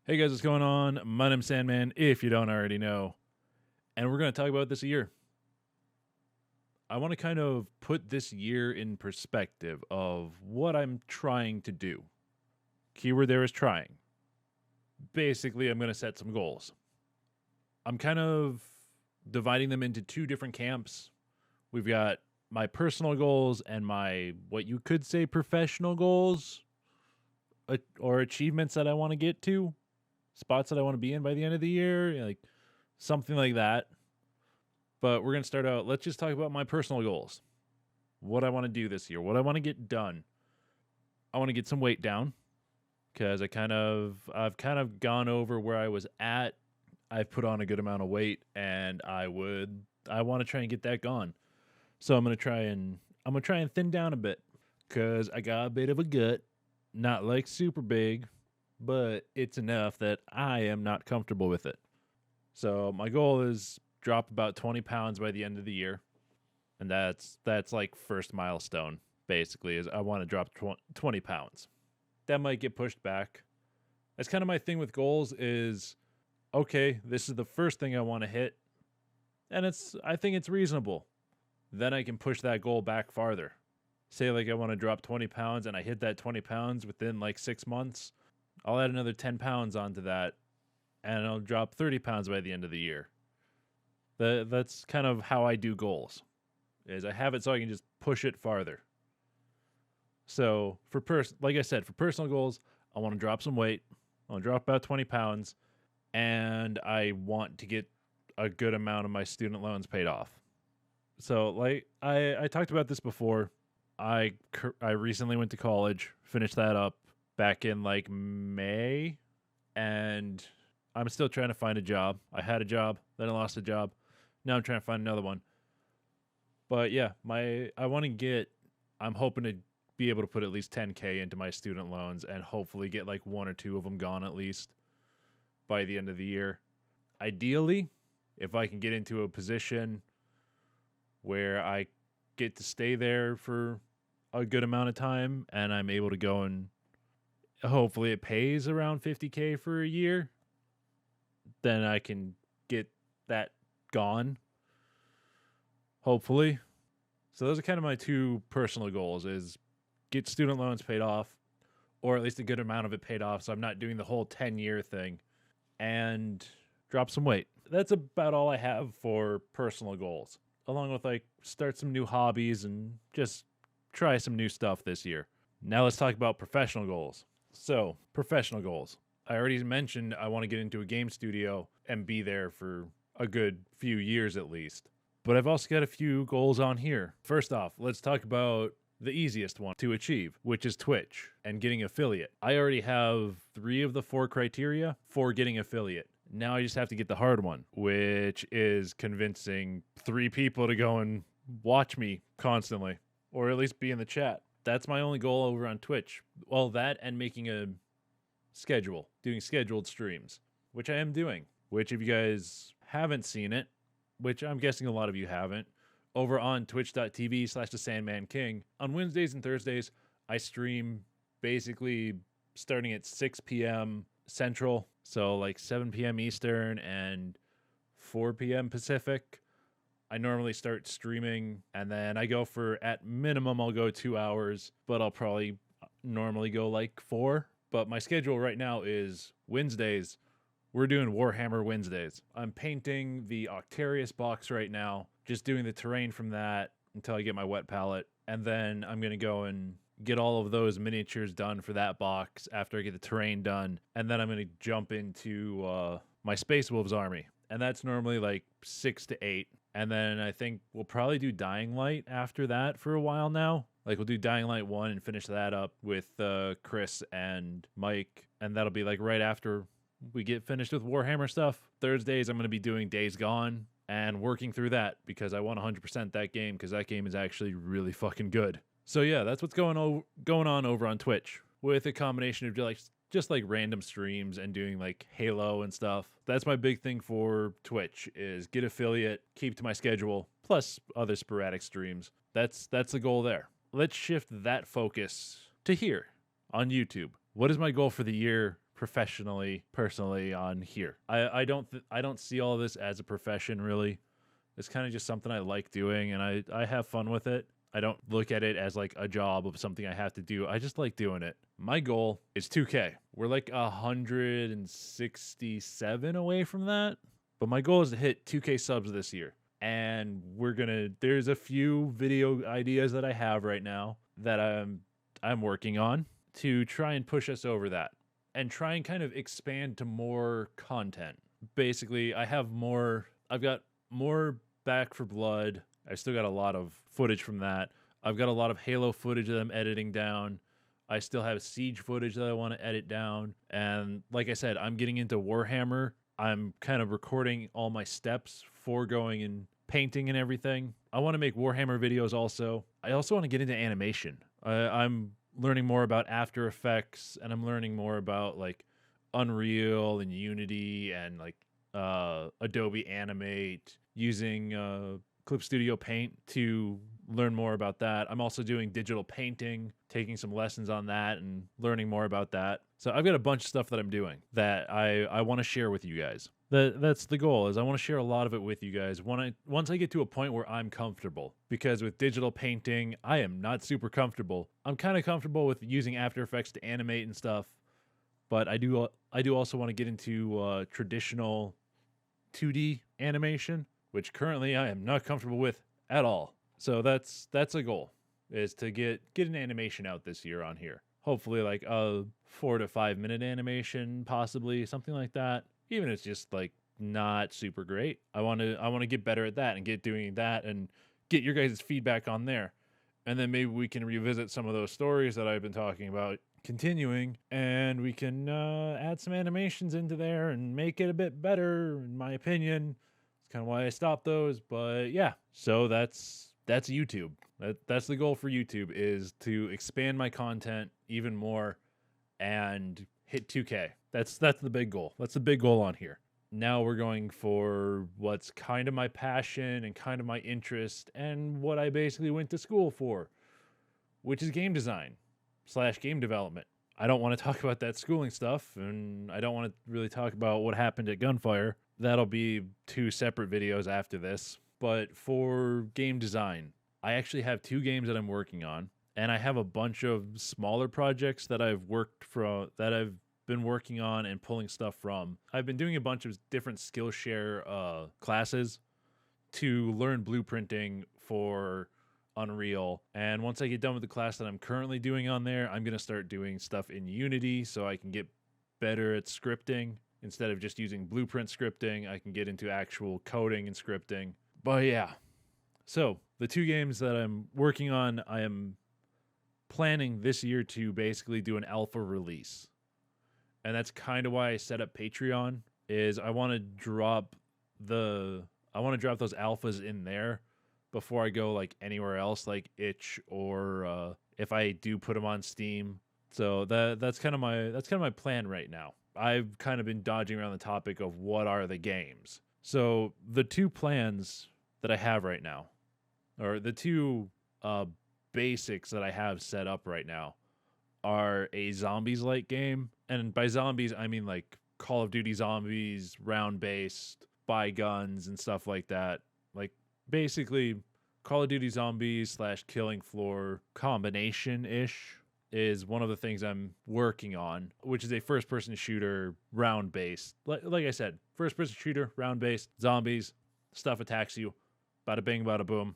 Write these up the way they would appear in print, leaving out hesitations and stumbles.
Hey guys, what's going on? My name's Sandman, if you don't already know. And we're going to talk about this year. I want to kind of put this year in perspective of what I'm trying to do. Keyword there is trying. Basically, I'm going to set some goals. I'm kind of dividing them into two different camps. We've got my personal goals and my, what you could say, professional goals or achievements that I want to get to. Spots that I want to be in by the end of the year, like something like that. But we're going to start out, let's just talk about my personal goals. What I want to do this year, what I want to get done. I want to get some weight down because I've kind of gone over where I was at. I've put on a good amount of weight and I want to try and get that gone. So I'm going to try and thin down a bit cuz I got a bit of a gut, not like super big, but it's enough that I am not comfortable with it. So my goal is drop about 20 pounds by the end of the year. And that's like first milestone, basically, is I want to drop 20 pounds. That might get pushed back. That's kind of my thing with goals is, okay, this is the first thing I want to hit. And I think it's reasonable. Then I can push that goal back farther. Say like I want to drop 20 pounds and I hit that 20 pounds within like 6 months. I'll add another 10 pounds onto that and I'll drop 30 pounds by the end of the year. That's kind of how I do goals, is I have it so I can just push it farther. So like I said, for personal goals, I want to drop some weight. I want to drop about 20 pounds and I want to get a good amount of my student loans paid off. So like I talked about this before. I recently went to college, finished that up back in like May, and I'm still trying to find a job. I had a job, then I lost a job. Now I'm trying to find another one. But yeah, I'm hoping to be able to put at least 10K into my student loans and hopefully get like one or two of them gone at least by the end of the year. Ideally, if I can get into a position where I get to stay there for a good amount of time and I'm able to go and hopefully it pays around 50K for a year, then I can get that gone. Hopefully. So those are kind of my two personal goals, is get student loans paid off, or at least a good amount of it paid off so I'm not doing the whole 10-year thing, and drop some weight. That's about all I have for personal goals, along with like start some new hobbies and just try some new stuff this year. Now let's talk about professional goals. So, professional goals. I already mentioned I want to get into a game studio and be there for a good few years at least. But I've also got a few goals on here. First off, let's talk about the easiest one to achieve, which is Twitch and getting affiliate. I already have 3 of the 4 criteria for getting affiliate. Now I just have to get the hard one, which is convincing 3 people to go and watch me constantly, or at least be in the chat. That's my only goal over on Twitch. Well, that and making a schedule, doing scheduled streams, which I am doing. Which if you guys haven't seen it, which I'm guessing a lot of you haven't, over on twitch.tv/thesandmanking, on Wednesdays and Thursdays, I stream basically starting at 6 p.m. Central, so like 7 p.m. Eastern and 4 p.m. Pacific. I normally start streaming and then I go for, at minimum, I'll go 2 hours, but I'll probably normally go like 4. But my schedule right now is Wednesdays. We're doing Warhammer Wednesdays. I'm painting the Octarius box right now, just doing the terrain from that until I get my wet palette. And then I'm going to go and get all of those miniatures done for that box after I get the terrain done. And then I'm going to jump into my Space Wolves army. And that's normally like 6 to 8. And then I think we'll probably do Dying Light after that for a while now. Like we'll do Dying Light 1 and finish that up with Chris and Mike. And that'll be like right after we get finished with Warhammer stuff. Thursdays, I'm going to be doing Days Gone and working through that because I want 100% that game because that game is actually really fucking good. So yeah, that's what's going on over on Twitch with a combination of just like random streams and doing like Halo and stuff. That's my big thing for Twitch, is get affiliate, keep to my schedule, plus other sporadic streams. That's the goal there. Let's shift that focus to here on YouTube. What is my goal for the year personally on here. I don't see all this as a profession really. It's kind of just something I like doing, and I have fun with it. I don't look at it as like a job of something I have to do. I just like doing it. My goal is 2K. We're like 167 away from that, but my goal is to hit 2K subs this year. And there's a few video ideas that I have right now that I'm working on to try and push us over that and try and kind of expand to more content. Basically, I've got more Back 4 Blood. I still got a lot of footage from that. I've got a lot of Halo footage that I'm editing down. I still have Siege footage that I want to edit down. And like I said, I'm getting into Warhammer. I'm kind of recording all my steps for going and painting and everything. I want to make Warhammer videos also. I also want to get into animation. I'm learning more about After Effects, and I'm learning more about like Unreal and Unity and like Adobe Animate, using Clip Studio Paint to learn more about that. I'm also doing digital painting, taking some lessons on that and learning more about that. So I've got a bunch of stuff that I'm doing that I want to share with you guys. That's the goal, is I want to share a lot of it with you guys once I get to a point where I'm comfortable. Because with digital painting, I am not super comfortable. I'm kind of comfortable with using After Effects to animate and stuff, but I do also want to get into traditional 2D animation, which currently I am not comfortable with at all. So that's a goal, is to get an animation out this year on here. Hopefully like a 4 to 5 minute animation, possibly something like that. Even if it's just like not super great. I want to get better at that and get doing that and get your guys' feedback on there. And then maybe we can revisit some of those stories that I've been talking about continuing, and we can add some animations into there and make it a bit better, in my opinion. It's kind of why I stopped those, but yeah. So that's YouTube. That's the goal for YouTube, is to expand my content even more and hit 2K. That's the big goal. That's the big goal on here. Now we're going for what's kind of my passion and kind of my interest and what I basically went to school for, which is game design / game development. I don't want to talk about that schooling stuff, and I don't want to really talk about what happened at Gunfire. That'll be 2 separate videos after this. But for game design, I actually have 2 games that I'm working on, and I have a bunch of smaller projects that I've been working on and pulling stuff from. I've been doing a bunch of different Skillshare classes to learn blueprinting for Unreal. And once I get done with the class that I'm currently doing on there, I'm going to start doing stuff in Unity so I can get better at scripting. Instead of just using blueprint scripting, I can get into actual coding and scripting. But yeah, so the 2 games that I'm working on, I am planning this year to basically do an alpha release. And that's kind of why I set up Patreon, is I want to drop those alphas in there before I go like anywhere else, like Itch, or if I do put them on Steam. So that's kind of my plan right now. I've kind of been dodging around the topic of what are the games. So the 2 plans that I have right now, or the 2 basics that I have set up right now, are a zombies-like game. And by zombies, I mean like Call of Duty zombies, round-based, buy guns and stuff like that. Like basically Call of Duty zombies / Killing Floor combination-ish is one of the things I'm working on, which is a first-person shooter, round-based. Like I said, first-person shooter, round-based, zombies, stuff attacks you, bada bing, bada boom.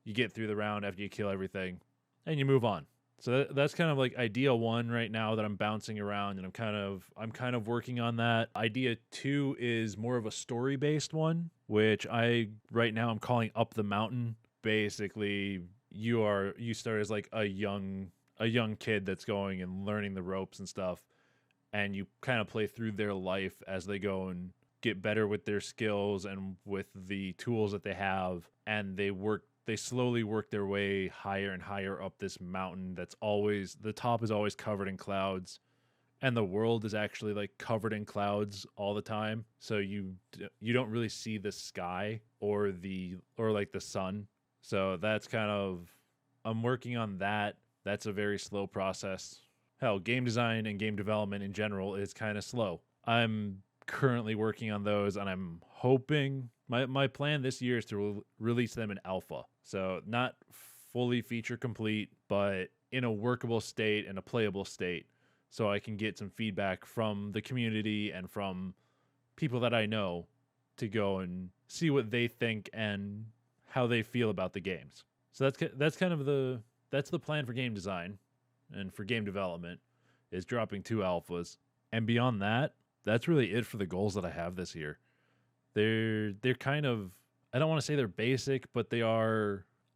You get through the round after you kill everything, and you move on. So that's kind of like idea 1 right now that I'm bouncing around, and I'm kind of working on that. Idea 2 is more of a story-based one, which right now I'm calling Up the Mountain. Basically, you start as like a young kid that's going and learning the ropes and stuff, and you kind of play through their life as they go and get better with their skills and with the tools that they have, and they slowly work their way higher and higher up this mountain the top is always covered in clouds, and the world is actually like covered in clouds all the time, so you don't really see the sky or like the sun. So that's kind of, I'm working on that. That's a very slow process. Hell, game design and game development in general is kind of slow. I'm currently working on those, and I'm hoping my plan this year is to release them in alpha. So not fully feature complete, but in a workable state and a playable state, so I can get some feedback from the community and from people that I know to go and see what they think and how they feel about the games. So that's kind of the plan for game design and for game development, is dropping 2 alphas. And beyond that, that's really it for the goals that I have this year. They're kind of, I don't want to say they're basic, but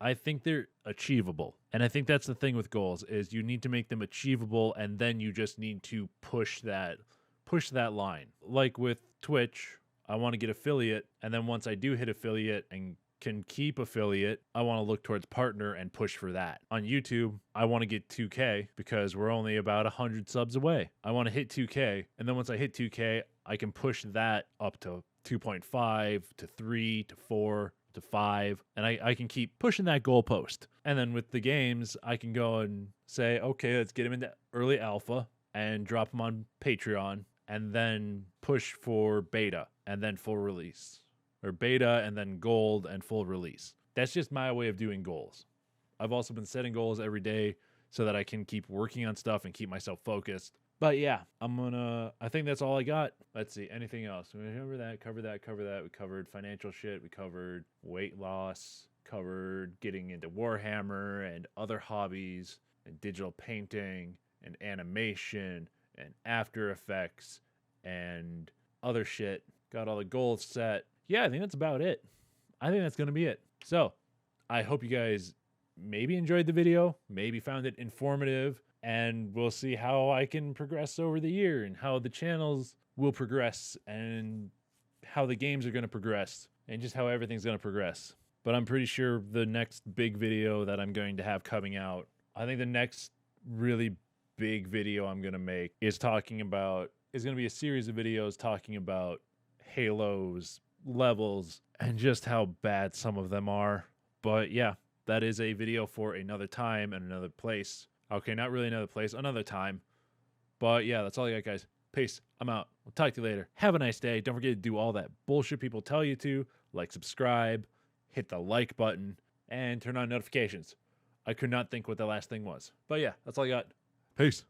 I think they're achievable. And I think that's the thing with goals, is you need to make them achievable, and then you just need to push that line. Like with Twitch, I want to get affiliate, and then once I do hit affiliate and can keep affiliate, I want to look towards partner and push for that. On YouTube, I want to get 2K because we're only about 100 subs away. I want to hit 2K, and then once I hit 2K, I can push that up to 2.5 to 3 to 4 to 5, and I can keep pushing that goalpost. And then with the games, I can go and say, okay, let's get them into early alpha and drop them on Patreon, and then push for beta and then full release. Or beta and then gold and full release. That's just my way of doing goals. I've also been setting goals every day so that I can keep working on stuff and keep myself focused. But yeah, I think that's all I got. Let's see, anything else? We cover that. We covered financial shit. We covered weight loss, covered getting into Warhammer and other hobbies and digital painting and animation and After Effects and other shit. Got all the goals set. Yeah, I think that's about it. I think that's going to be it. So, I hope you guys maybe enjoyed the video, maybe found it informative, and we'll see how I can progress over the year and how the channels will progress and how the games are going to progress and just how everything's going to progress. But I'm pretty sure the next big video that I'm going to have coming out, I think the next really big video I'm going to make is going to be a series of videos talking about Halo's levels and just how bad some of them are. But yeah, that is a video for another time and another place. Okay, not really another place, another time. But yeah, that's all I got, guys. Peace. I'm out. We'll talk to you later. Have a nice day. Don't forget to do all that bullshit people tell you to, like subscribe, hit the like button, and turn on notifications. I could not think what the last thing was. But yeah, that's all I got. Peace.